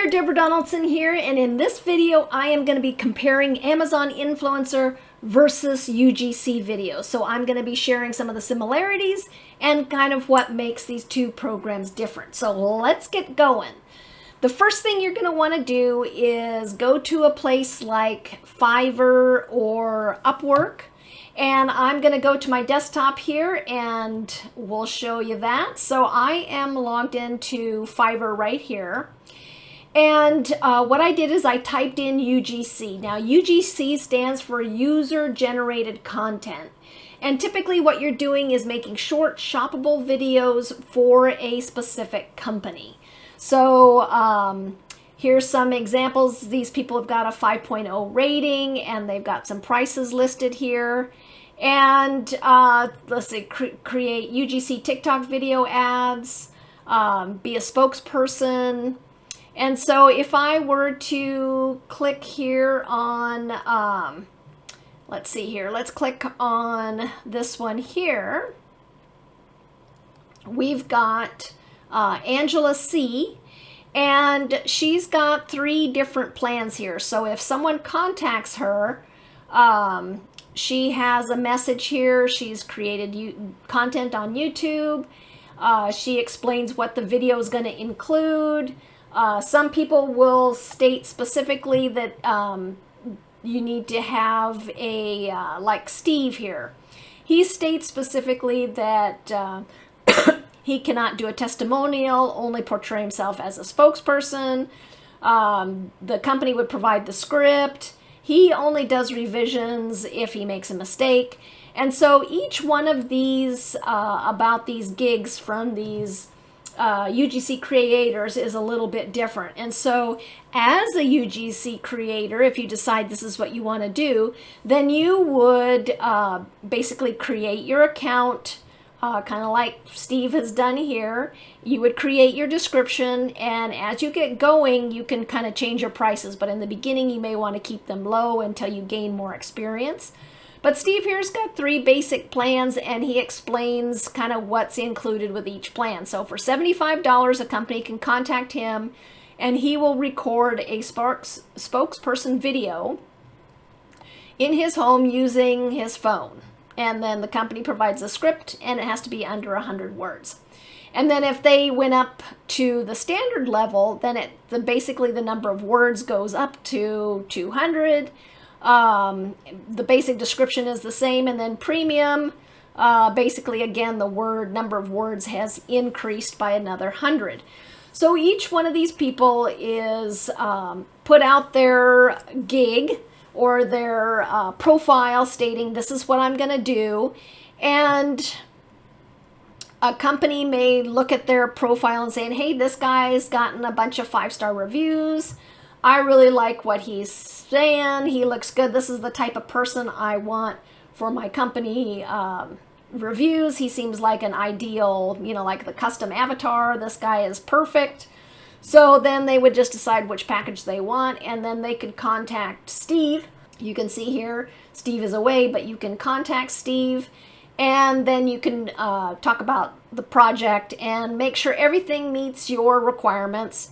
there, Deborah Donaldson here, and in this video I am going to be comparing Amazon Influencer versus UGC videos. So I'm going to be sharing some of the similarities and kind of what makes these two programs different. So let's get going. The first thing you're going to want to do is go to a place like Fiverr or Upwork. And I'm going to go to my desktop here and we'll show you that. So I am logged into Fiverr right here. And what I did is I typed in UGC. Now UGC stands for User Generated Content. And typically what you're doing is making short shoppable videos for a specific company. So here's some examples. These people have got a 5.0 rating and they've got some prices listed here. And let's say create UGC TikTok video ads, be a spokesperson. And so if I were to click here on, let's see here, let's click on this one here. We've got Angela C. And she's got 3 different plans here. So if someone contacts her, she has a message here. She's created content on YouTube. She explains what the video is going to include. Some people will state specifically that you need to have a, like Steve here. He states specifically that he cannot do a testimonial, only portray himself as a spokesperson. The company would provide the script. He only does revisions if he makes a mistake. And so each one of these, about these gigs from these UGC creators is a little bit different. And so as a UGC creator, if you decide this is what you want to do, then you would basically create your account, kind of like Steve has done here. You would create your description, and as you get going, you can kind of change your prices. But in the beginning, you may want to keep them low until you gain more experience. But Steve here's got 3 basic plans, and he explains kind of what's included with each plan. So for $75, a company can contact him, and he will record a spokesperson video in his home using his phone. And then the company provides a script, and it has to be under 100 words. And then if they went up to the standard level, then basically the number of words goes up to 200. The basic description is the same, and then premium, basically again the number of words has increased by another 100. So each one of these people is put out their gig or their profile stating this is what I'm going to do, and a company may look at their profile and saying, hey, this guy's gotten a bunch of 5-star reviews. I really like what he's saying. He looks good. This is the type of person I want for my company reviews. He seems like an ideal, like the custom avatar. This guy is perfect. So then they would just decide which package they want, and then they could contact Steve. You can see here, Steve is away, but you can contact Steve, and then you can talk about the project and make sure everything meets your requirements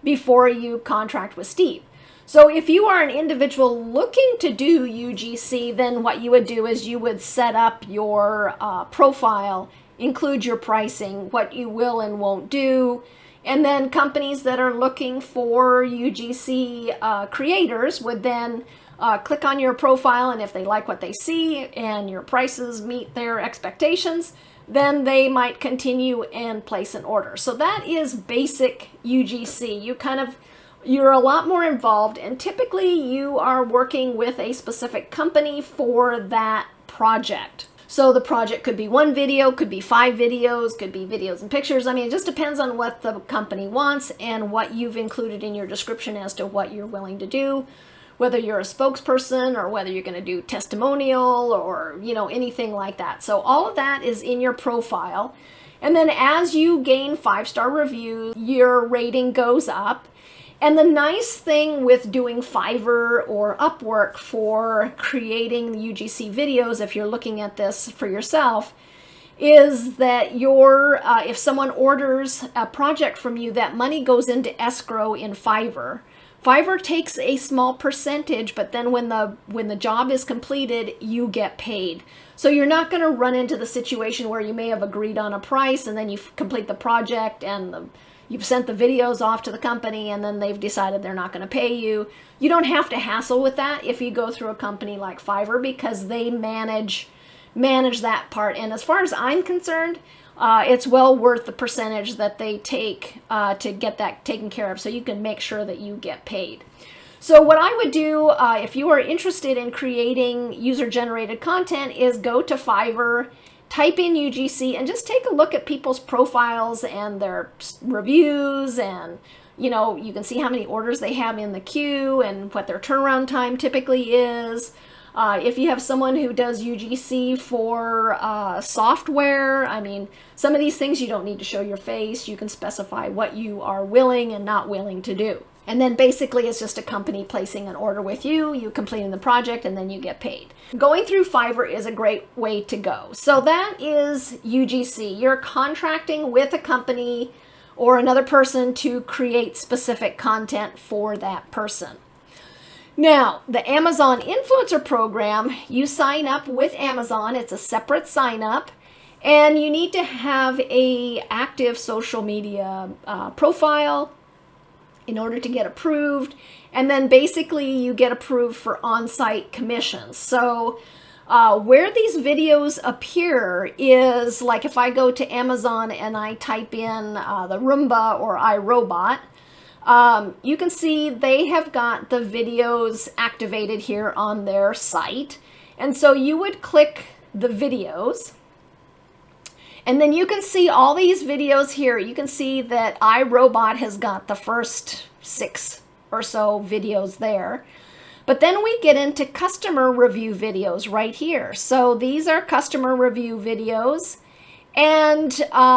before you contract with Steve. So if you are an individual looking to do UGC, then what you would do is you would set up your profile, include your pricing, what you will and won't do, and then companies that are looking for UGC creators would then click on your profile, and if they like what they see and your prices meet their expectations, then they might continue and place an order. So that is basic UGC. You're a lot more involved, and typically you are working with a specific company for that project. So the project could be 1 video, could be 5 videos, could be videos and pictures. I mean, it just depends on what the company wants and what you've included in your description as to what you're willing to do, whether you're a spokesperson or whether you're going to do testimonial or, anything like that. So all of that is in your profile. And then as you gain 5-star reviews, your rating goes up. And the nice thing with doing Fiverr or Upwork for creating the UGC videos, if you're looking at this for yourself, is that your if someone orders a project from you, that money goes into escrow in Fiverr. Fiverr takes a small percentage, but then when the job is completed, you get paid. So you're not going to run into the situation where you may have agreed on a price and then you complete the project and you've sent the videos off to the company and then they've decided they're not going to pay you. You don't have to hassle with that if you go through a company like Fiverr, because they manage that part. And as far as I'm concerned, it's well worth the percentage that they take to get that taken care of, so you can make sure that you get paid. So what I would do if you are interested in creating user-generated content is go to Fiverr, type in UGC, and just take a look at people's profiles and their reviews, and you can see how many orders they have in the queue and what their turnaround time typically is. If you have someone who does UGC for software, I mean, some of these things you don't need to show your face. You can specify what you are willing and not willing to do. And then basically it's just a company placing an order with you, you completing the project, and then you get paid. Going through Fiverr is a great way to go. So that is UGC. You're contracting with a company or another person to create specific content for that person. Now, the Amazon Influencer Program, you sign up with Amazon. It's a separate sign up, and you need to have an active social media profile in order to get approved. And then basically you get approved for on-site commissions. So where these videos appear is like if I go to Amazon and I type in the Roomba or iRobot, you can see they have got the videos activated here on their site. And so you would click the videos, and then you can see all these videos here. You can see that iRobot has got the first 6 or so videos there. But then we get into customer review videos right here. So these are customer review videos. And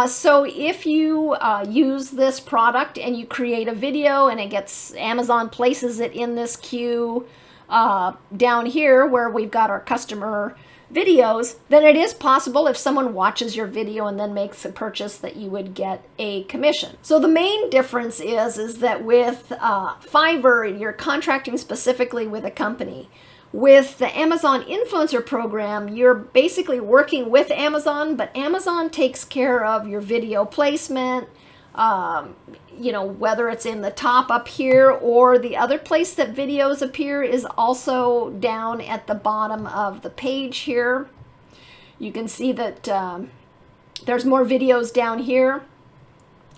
so if you use this product and you create a video and it gets, Amazon places it in this queue down here where we've got our customer videos, then it is possible if someone watches your video and then makes a purchase that you would get a commission. So the main difference is that with Fiverr, you're contracting specifically with a company. With the Amazon Influencer Program, you're basically working with Amazon, but Amazon takes care of your video placement, whether it's in the top up here or the other place that videos appear is also down at the bottom of the page here. You can see that there's more videos down here.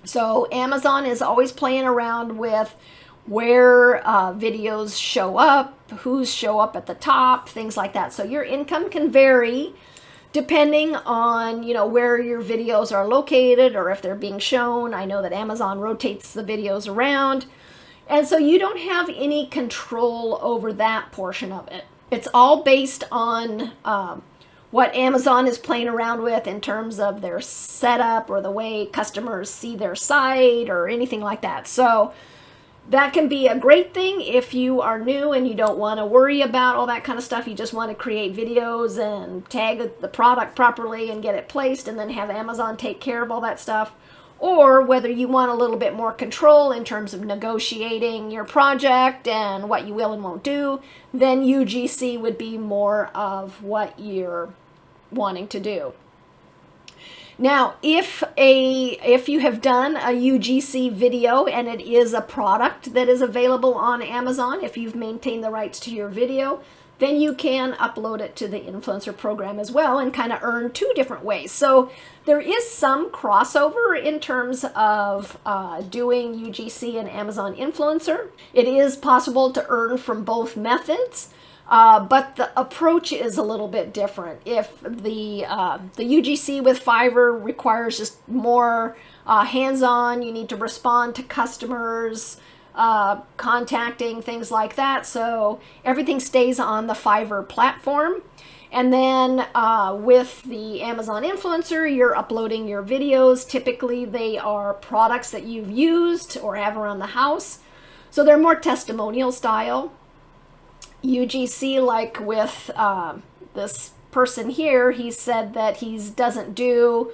So Amazon is always playing around with where videos show up, who's show up at the top, things like that. So your income can vary depending on, where your videos are located or if they're being shown. I know that Amazon rotates the videos around. And so you don't have any control over that portion of it. It's all based on what Amazon is playing around with in terms of their setup or the way customers see their site or anything like that. So that can be a great thing if you are new and you don't want to worry about all that kind of stuff. You just want to create videos and tag the product properly and get it placed and then have Amazon take care of all that stuff. Or whether you want a little bit more control in terms of negotiating your project and what you will and won't do, then UGC would be more of what you're wanting to do. Now, if you have done a UGC video and it is a product that is available on Amazon, if you've maintained the rights to your video, then you can upload it to the influencer program as well and kind of earn 2 different ways. So there is some crossover in terms of doing UGC and Amazon Influencer. It is possible to earn from both methods. But the approach is a little bit different. If the UGC with Fiverr requires just more hands-on, you need to respond to customers, contacting, things like that. So everything stays on the Fiverr platform. And then with the Amazon Influencer, you're uploading your videos. Typically, they are products that you've used or have around the house. So they're more testimonial style. UGC, like with this person here, he said that he doesn't do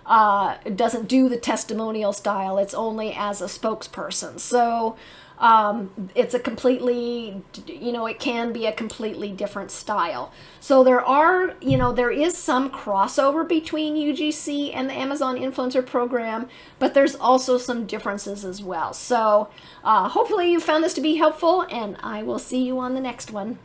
the testimonial style. It's only as a spokesperson. So it's a completely, it can be a completely different style. So there is some crossover between UGC and the Amazon Influencer Program, but there's also some differences as well. So hopefully you found this to be helpful, and I will see you on the next one.